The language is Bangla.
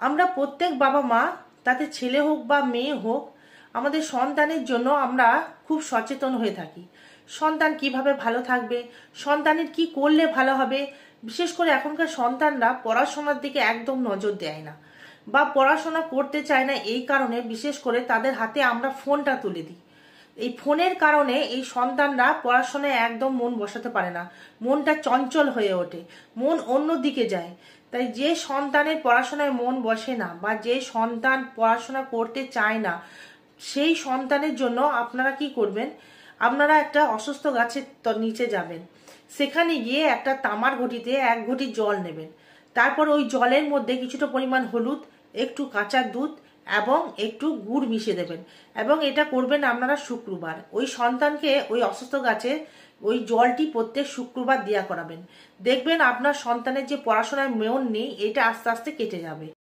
আমরা প্রত্যেক বাবা মা, তাতে ছেলে হোক বা মেয়ে হোক, আমাদের সন্তানের জন্য আমরা খুব সচেতন হয়ে থাকি। সন্তান কিভাবে ভালো থাকবে, সন্তানের কি করলে ভালো হবে। বিশেষ করে এখনকার সন্তানরা পড়াশোনার দিকে একদম নজর দেয় না বা পড়াশোনা করতে চায় না। এই কারণে বিশেষ করে তাদের হাতে আমরা ফোনটা তুলে দিই। এই ফোনের কারণে এই সন্তানরা পড়াশোনায় একদম মন বসাতে পারে না, মনটা চঞ্চল হয়ে ওঠে, মন অন্য দিকে যায়। তাই যে সন্তানের পড়াশোনায় মন বসে না বা যে সন্তান পড়াশোনা করতে চায় না, সেই সন্তানের জন্য আপনারা কি করবেন, আপনারা একটা অসুস্থ গাছের নিচে যাবেন। সেখানে গিয়ে একটা তামার ঘটিতে 1 ঘটি জল নেবেন। তারপর ওই জলের মধ্যে কিছুটা পরিমাণ হলুদ, একটু কাঁচা দুধ এবং একটু গুড় মিশিয়ে দেবেন। এবং এটা করবেন আপনারা শুক্রবার। ওই সন্তানকে ওই অসুস্থ গাছে ওই জলটি প্রত্যেক শুক্রবার দেয়া করাবেন। দেখবেন আপনার সন্তানের যে পড়াশোনায় মন নেই, এটা আস্তে আস্তে কেটে যাবে।